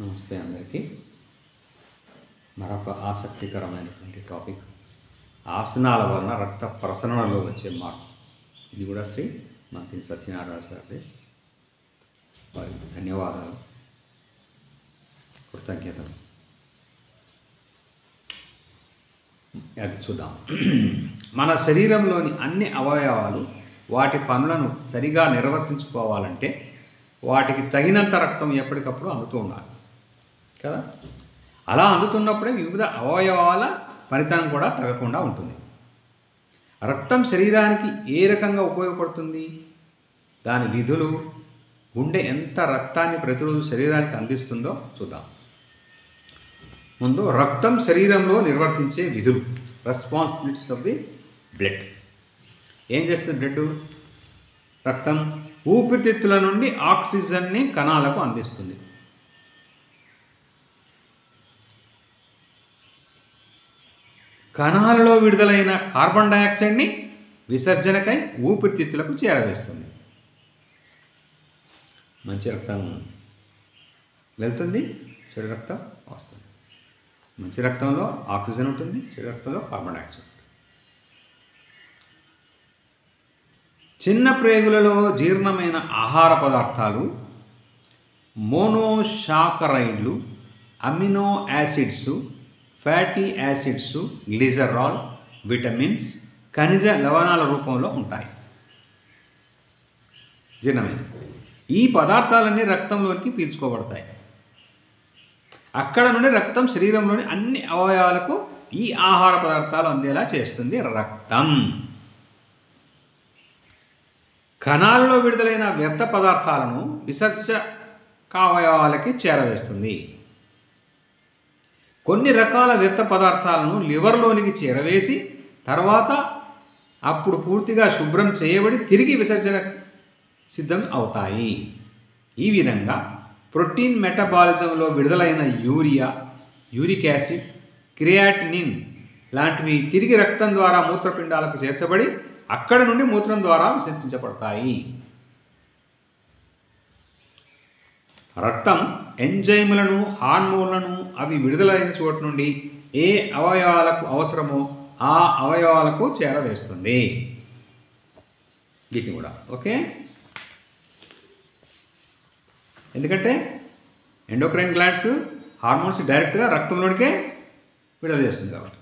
నమస్తే అందరికీ. మరొక ఆసక్తికరమైనటువంటి టాపిక్ ఆసనాల వలన రక్త ప్రసరణలో వచ్చే మార్పు. ఇది కూడా శ్రీ మంత్రి సత్యనారాయణ గారిది. వారికి ధన్యవాదాలు, కృతజ్ఞతలు. అది చూద్దాం. మన శరీరంలోని అన్ని అవయవాలు వాటి పనులను సరిగా నిర్వర్తించుకోవాలంటే వాటికి తగినంత రక్తం ఎప్పటికప్పుడు అందుతూ ఉండాలి కదా. అలా అందుతున్నప్పుడే వివిధ అవయవాల ఫలితం కూడా తగ్గకుండా ఉంటుంది. రక్తం శరీరానికి ఏ రకంగా ఉపయోగపడుతుంది, దాని విధులు, గుండె ఎంత రక్తాన్ని ప్రతిరోజు శరీరానికి అందిస్తుందో చూద్దాం. ముందు రక్తం శరీరంలో నిర్వర్తించే విధులు, రెస్పాన్సిబిలిటీస్ ఆఫ్ ది బ్లడ్. ఏం చేస్తుంది బ్లడ్? రక్తం ఊపిరితిత్తుల నుండి ఆక్సిజన్ని కణాలకు అందిస్తుంది. కణాలలో విడుదలైన కార్బన్ డయాక్సైడ్ని విసర్జనకై ఊపిరితిత్తులకు చేరవేస్తుంది. మంచి రక్తం వెళ్తుంది, చెడు రక్తం వస్తుంది. మంచి రక్తంలో ఆక్సిజన్ ఉంటుంది, చెడు రక్తంలో కార్బన్ డయాక్సైడ్. చిన్న ప్రేగులలో జీర్ణమైన ఆహార పదార్థాలు, మోనోసాకరైడ్లు, amino acids, fatty acids, glycerol, vitamins, ఖనిజ లవణాల రూపంలో ఉంటాయి. జీర్ణమైన ఈ పదార్థాలన్నీ రక్తంలోనికి పీల్చుకోబడతాయి. అక్కడ నుండి రక్తం శరీరంలోని అన్ని అవయవాలకు ఈ ఆహార పదార్థాలు అందేలా చేస్తుంది రక్తం. కణాలలో విడుదలైన వ్యర్థ పదార్థాలను విసర్జకావయవాలకి చేరవేస్తుంది. కొన్ని రకాల వ్యర్థ పదార్థాలను లివర్లోనికి చేరవేసి తర్వాత అప్పుడు పూర్తిగా శుభ్రం చేయబడి తిరిగి విసర్జన సిద్ధం అవుతాయి. ఈ విధంగా ప్రోటీన్ మెటబాలిజంలో విడుదలైన యూరియా, యూరిక్ యాసిడ్, క్రియాటినిన్ లాంటివి తిరిగి రక్తం ద్వారా మూత్రపిండాలకు చేర్చబడి అక్కడ నుండి మూత్రం ద్వారా విసర్జించబడతాయి. రక్తం ఎంజైములను, హార్మోన్లను అవి విడుదలైన చోటు నుండి ఏ అవయవాలకు అవసరమో ఆ అవయవాలకు చేరవేస్తుంది. వీటిని కూడా ఓకే. ఎందుకంటే ఎండోక్రైన్ గ్లాండ్స్ హార్మోన్స్ డైరెక్ట్గా రక్తంలోనికే విడుదల చేస్తుంది కాబట్టి.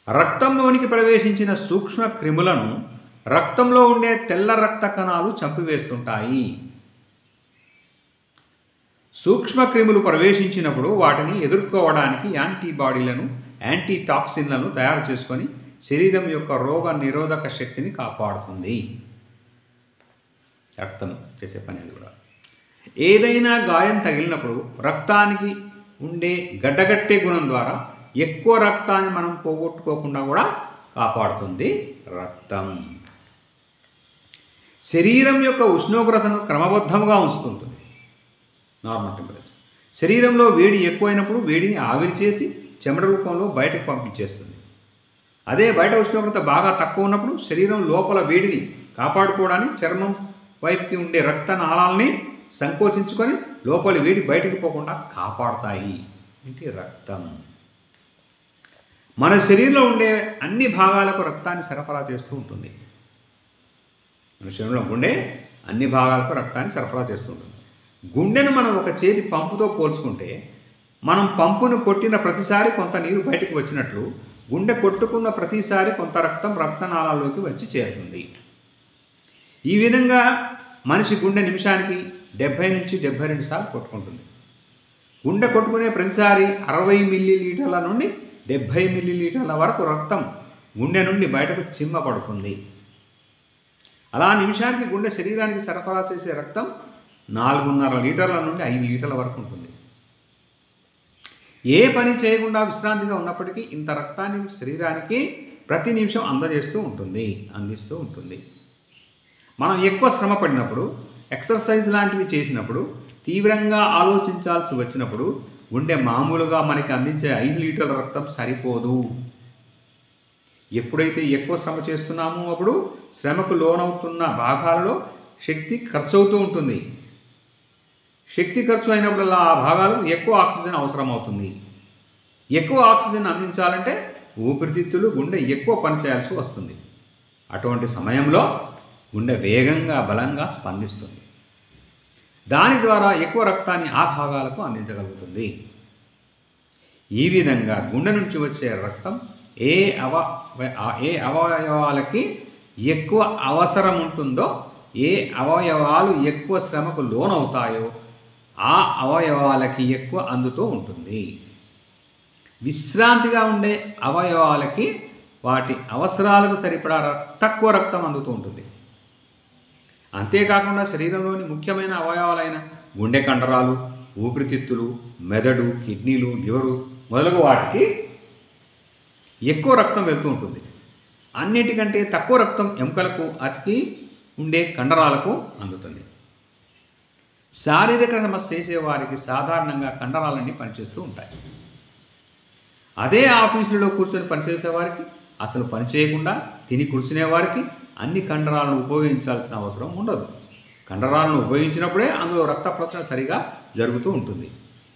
రక్తంలోనికి ప్రవేశించిన సూక్ష్మ క్రిములను రక్తంలో ఉండే తెల్ల రక్త కణాలు చంపివేస్తుంటాయి. సూక్ష్మ క్రిములు ప్రవేశించినప్పుడు వాటిని ఎదుర్కోవడానికి యాంటీబాడీలను, యాంటీటాక్సిన్లను తయారు చేసుకొని శరీరం యొక్క రోగ నిరోధక శక్తిని కాపాడుతుంది. రక్తం చేసే పని అది కూడా. ఏదైనా గాయం తగిలినప్పుడు రక్తానికి ఉండే గడ్డగట్టే గుణం ద్వారా ఎక్కువ రక్తాన్ని మనం పోగొట్టుకోకుండా కూడా కాపాడుతుంది రక్తం. శరీరం యొక్క ఉష్ణోగ్రతను క్రమబద్ధంగా ఉంచుతుంటుంది, నార్మల్ టెంపరేచర్. శరీరంలో వేడి ఎక్కువైనప్పుడు వేడిని ఆవిరి చేసి చెమట రూపంలో బయటకు పంపించేస్తుంది. అదే బయట ఉష్ణోగ్రత బాగా తక్కువ ఉన్నప్పుడు శరీరం లోపల వేడిని కాపాడుకోవడానికి చర్మం వైపుకి ఉండే రక్త నాళాలని సంకోచించుకొని లోపలి వేడి బయటకు పోకుండా కాపాడుతాయి. ఇది రక్తం. మన శరీరంలో ఉండే అన్ని భాగాలకు రక్తాన్ని సరఫరా చేస్తూ ఉంటుంది. మన శరీరంలో ఉండే అన్ని భాగాలకు రక్తాన్ని సరఫరా చేస్తూ ఉంటుంది. గుండెను మనం ఒక చేతి పంపుతో పోల్చుకుంటే మనం పంపును కొట్టిన ప్రతిసారి కొంత నీరు బయటకు వచ్చినట్లు గుండె కొట్టుకున్న ప్రతిసారి కొంత రక్తం రక్తనాళాల్లోకి వచ్చి చేరుతుంది. ఈ విధంగా మనిషి గుండె నిమిషానికి 70 నుంచి 72 సార్లు కొట్టుకుంటుంది. గుండె కొట్టుకునే ప్రతిసారి 60 మిల్లీలీటర్ల నుండి 70 మిల్లీలీటర్ల వరకు రక్తం గుండె నుండి బయటకు చిమ్మబడుతుంది. అలా నిమిషానికి గుండె శరీరానికి సరఫరా చేసే రక్తం 4.5 లీటర్ల నుండి 5 లీటర్ల వరకు ఉంటుంది. ఏ పని చేయకుండా విశ్రాంతిగా ఉన్నప్పటికీ ఇంత రక్తాన్ని శరీరానికి ప్రతి నిమిషం అందిస్తూ ఉంటుంది. మనం ఎక్కువ శ్రమ పడినప్పుడు, ఎక్సర్సైజ్ లాంటివి చేసినప్పుడు, తీవ్రంగా ఆలోచించాల్సి వచ్చినప్పుడు గుండె మామూలుగా మనకి అందించే 5 లీటర్ల రక్తం సరిపోదు. ఎప్పుడైతే ఎక్కువ శ్రమ చేస్తున్నామో అప్పుడు శ్రమకు లోనవుతున్న భాగాలలో శక్తి ఖర్చు అవుతూ ఉంటుంది. శక్తి ఖర్చు అయినప్పుడల్లా ఆ భాగాలకు ఎక్కువ ఆక్సిజన్ అవసరం అవుతుంది. ఎక్కువ ఆక్సిజన్ అందించాలంటే ఊపిరితిత్తులు, గుండె ఎక్కువ పనిచేయాల్సి వస్తుంది. అటువంటి సమయంలో గుండె వేగంగా, బలంగా స్పందిస్తుంది. దాని ద్వారా ఎక్కువ రక్తాన్ని ఆ భాగాలకు అందించగలుగుతుంది. ఈ విధంగా గుండె నుంచి వచ్చే రక్తం ఏ అవయవాలకి ఎక్కువ అవసరం ఉంటుందో, ఏ అవయవాలు ఎక్కువ శ్రమకు లోనవుతాయో ఆ అవయవాలకి ఎక్కువ అందుతూ ఉంటుంది. విశ్రాంతిగా ఉండే అవయవాలకి వాటి అవసరాలకు సరిపడా తక్కువ రక్తం అందుతూ ఉంటుంది. అంతేకాకుండా శరీరంలోని ముఖ్యమైన అవయవాలైన గుండె కండరాలు, ఊపిరితిత్తులు, మెదడు, కిడ్నీలు, లివరు మొదలగు వాటికి ఎక్కువ రక్తం వెళ్తూ ఉంటుంది. అన్నిటికంటే తక్కువ రక్తం ఎముకలకు, అతికి ఉండే కండరాలకు అందుతుంది. శారీరక శ్రమ చేసేవారికి సాధారణంగా కండరాలన్నీ పనిచేస్తూ ఉంటాయి. అదే ఆఫీసులో కూర్చొని పనిచేసేవారికి, అసలు పనిచేయకుండా తిని కూర్చునేవారికి అన్ని కండరాలను ఉపయోగించాల్సిన అవసరం ఉండదు. కండరాలను ఉపయోగించినప్పుడే అందులో రక్త ప్రసరణ సరిగా జరుగుతూ ఉంటుంది.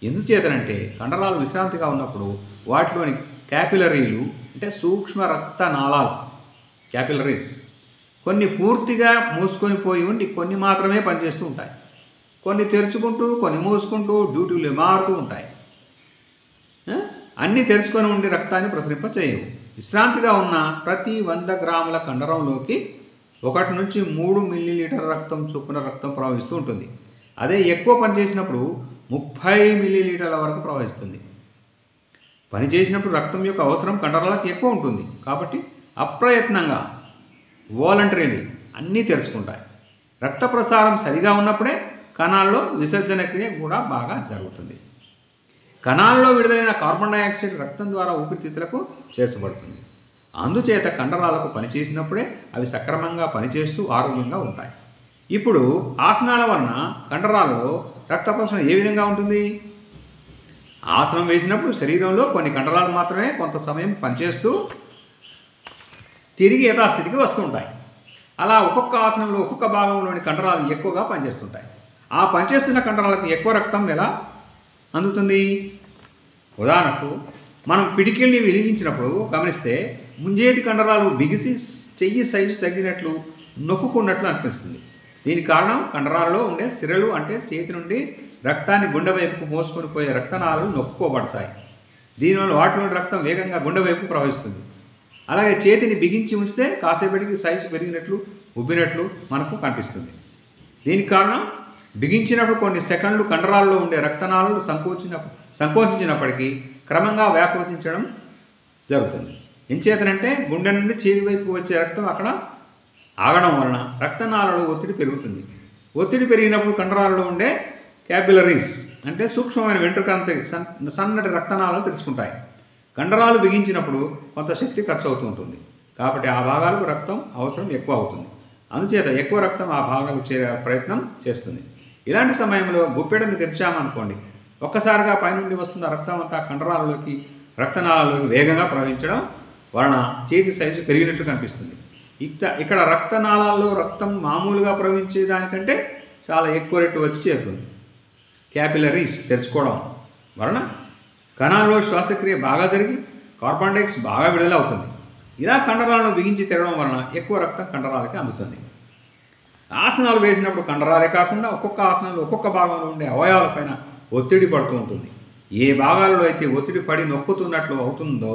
ఎందుచేతనంటే కండరాలు విశ్రాంతిగా ఉన్నప్పుడు వాటిలోని క్యాపిలరీలు అంటే సూక్ష్మ రక్త నాళాలు, క్యాపిలరీస్ కొన్ని పూర్తిగా మూసుకొని పోయి ఉండి కొన్ని మాత్రమే పనిచేస్తూ ఉంటాయి. కొన్ని తెరుచుకుంటూ, కొన్ని మూసుకుంటూ డ్యూటీలు మారుతూ ఉంటాయి. అన్నీ తెరుచుకొని ఉండి రక్తాన్ని ప్రసరింప చేయవు. విశ్రాంతిగా ఉన్న ప్రతి 100 గ్రాముల కండరంలోకి 1 నుంచి 3 మిల్లీలీటర్ రక్తం చొప్పున రక్తం ప్రవహిస్తూ ఉంటుంది. అదే ఎక్కువ పనిచేసినప్పుడు 30 మిల్లీలీటర్ల వరకు ప్రవహిస్తుంది. పనిచేసినప్పుడు రక్తం యొక్క అవసరం కండరాలకు ఎక్కువ ఉంటుంది. కాబట్టి అప్రయత్నంగా, వాలంటరీలీ అన్నీ తెరుచుకుంటాయి. రక్త ప్రసారం సరిగా ఉన్నప్పుడే కణాల్లో విసర్జన క్రియ కూడా బాగా జరుగుతుంది. కణాల్లో విడుదలైన కార్బన్ డైఆక్సైడ్ రక్తం ద్వారా ఊపిరితిత్తులకు చేర్చబడుతుంది. అందుచేత కండరాలకు పనిచేసినప్పుడే అవి సక్రమంగా పనిచేస్తూ ఆరోగ్యంగా ఉంటాయి. ఇప్పుడు ఆసనాల వలన కండరాలలో రక్త ప్రసరణ ఏ విధంగా ఉంటుంది? ఆసనం వేసినప్పుడు శరీరంలో కొన్ని కండరాలు మాత్రమే కొంత సమయం పనిచేస్తూ తిరిగి యథాస్థితికి వస్తూ ఉంటాయి. అలా ఒక్కొక్క ఆసనంలో ఒక్కొక్క భాగంలోని కండరాలు ఎక్కువగా పనిచేస్తుంటాయి. ఆ పనిచేస్తున్న కండరాలకు ఎక్కువ రక్తం ఎలా అందుతుంది? ఉదాహరణకు మనం పిడికిల్ని వెలిగించినప్పుడు గమనిస్తే ముంజేతి కండరాలు బిగిసి చెయ్యి సైజు తగ్గినట్లు నొక్కుకున్నట్లు అనిపిస్తుంది. దీనికి కారణం కండరాల్లో ఉండే సిరలు అంటే చేతి నుండి రక్తాన్ని గుండె వైపుకు మోసుకొని పోయే రక్తనాళాలు నొక్కుకోబడతాయి. దీనివల్ల వాటిలోని రక్తం వేగంగా గుండె వైపు ప్రవహిస్తుంది. అలాగే చేతిని బిగించి ఉంచితే కాసేపటికి సైజు పెరిగినట్లు, ఉబ్బినట్లు మనకు కనిపిస్తుంది. దీనికి కారణం బిగించినప్పుడు కొన్ని సెకండ్లు కండరాల్లో ఉండే రక్తనాళాలు సంకోచించినప్పటికీ క్రమంగా వ్యాకోచించడం జరుగుతుంది. ఎంచేతనంటే గుండె నుండి చేతి వైపు వచ్చే రక్తం అక్కడ ఆగడం వలన రక్తనాళాలు ఒత్తిడి పెరుగుతుంది. ఒత్తిడి పెరిగినప్పుడు కండరాల్లో ఉండే క్యాపిలరీస్ అంటే సూక్ష్మమైన వెంట్రుకంత సన్నటి రక్తనాళాలు తెరుచుకుంటాయి. కండరాలు బిగించినప్పుడు కొంత శక్తి ఖర్చు అవుతూ ఉంటుంది. కాబట్టి ఆ భాగాలకు రక్తం అవసరం ఎక్కువ అవుతుంది. అందుచేత ఎక్కువ రక్తం ఆ భాగాలకు చేరే ప్రయత్నం చేస్తుంది. ఇలాంటి సమయంలో గుప్పెడని తెరిచామనుకోండి, ఒక్కసారిగా పైనుండి వస్తున్న రక్తం అంతా కండరాలలోకి, రక్తనాళాల్లోకి వేగంగా ప్రవహించడం వలన చేతి సైజు పెరిగినట్లు కనిపిస్తుంది. ఇక్కడ రక్తనాళాల్లో రక్తం మామూలుగా ప్రవహించే దానికంటే చాలా ఎక్కువ రెట్టు వచ్చి చేరుతుంది. క్యాపిలరీస్ తెరుచుకోవడం వలన కణాల్లో శ్వాసక్రియ బాగా జరిగి కార్బన్ డైఆక్సైడ్ బాగా విడుదల అవుతుంది. ఇలా కండరాలను బిగించి తెరవడం వలన ఎక్కువ రక్తం కండరాలకి అందుతుంది. ఆసనాలు వేసినప్పుడు కండరాలే కాకుండా ఒక్కొక్క ఆసనంలో ఒక్కొక్క భాగంలో ఉండే అవయవాలపైన ఒత్తిడి పడుతూ ఉంటుంది. ఏ భాగాల్లో అయితే ఒత్తిడి పడి నొక్కుతున్నట్లు అవుతుందో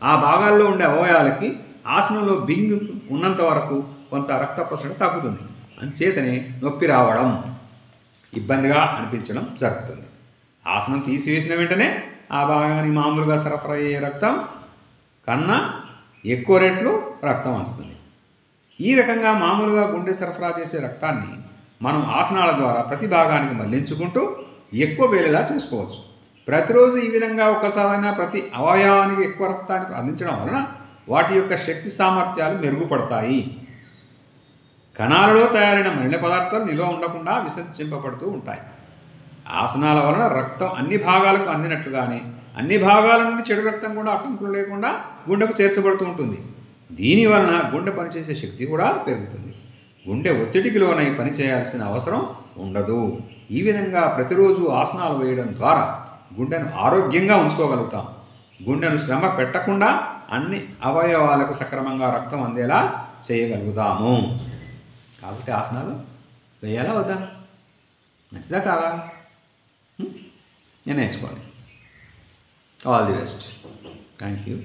ఆ భాగాల్లో ఉండే అవయవాలకి ఆసనంలో బింగు ఉన్నంత వరకు కొంత రక్త ప్రసరణ తగ్గుతుంది. అంచేతనే నొప్పి రావడం, ఇబ్బందిగా అనిపించడం జరుగుతుంది. ఆసనం తీసివేసిన వెంటనే ఆ భాగానికి మామూలుగా సరఫరా అయ్యే రక్తం కన్నా ఎక్కువ రెట్లు రక్తం అందుతుంది. ఈ రకంగా మామూలుగా గుండె సరఫరా చేసే రక్తాన్ని మనం ఆసనాల ద్వారా ప్రతి భాగానికి మళ్లించుకుంటూ ఎక్కువ వేళలా చేసుకోవచ్చు. ప్రతిరోజు ఈ విధంగా ఒక్కసారైనా ప్రతి అవయవానికి ఎక్కువ రక్తాన్ని అందించడం వలన వాటి యొక్క శక్తి సామర్థ్యాలు మెరుగుపడతాయి. కణాలలో తయారైన మలిన పదార్థాలు నిల్వ ఉండకుండా విసర్జింపబడుతూ ఉంటాయి. ఆసనాల వలన రక్తం అన్ని భాగాలకు అందినట్లుగానే అన్ని భాగాల నుండి చెడు రక్తం కూడా అడ్డంకులు లేకుండా గుండెకు చేర్చబడుతూ ఉంటుంది. దీనివలన గుండె పనిచేసే శక్తి కూడా పెరుగుతుంది. గుండె ఒత్తిడికి లోనై పనిచేయాల్సిన అవసరం ఉండదు. ఈ విధంగా ప్రతిరోజు ఆసనాలు వేయడం ద్వారా గుండెను ఆరోగ్యంగా ఉంచుకోగలుగుతాం. గుండెను శ్రమ పెట్టకుండా అన్ని అవయవాలకు సక్రమంగా రక్తం అందేలా చేయగలుగుతాము. కాబట్టి ఆసనాలు వేయాలా వద్దా? మంచిదా కాదా? నేను నేర్చుకోండి. All the best. Thank you.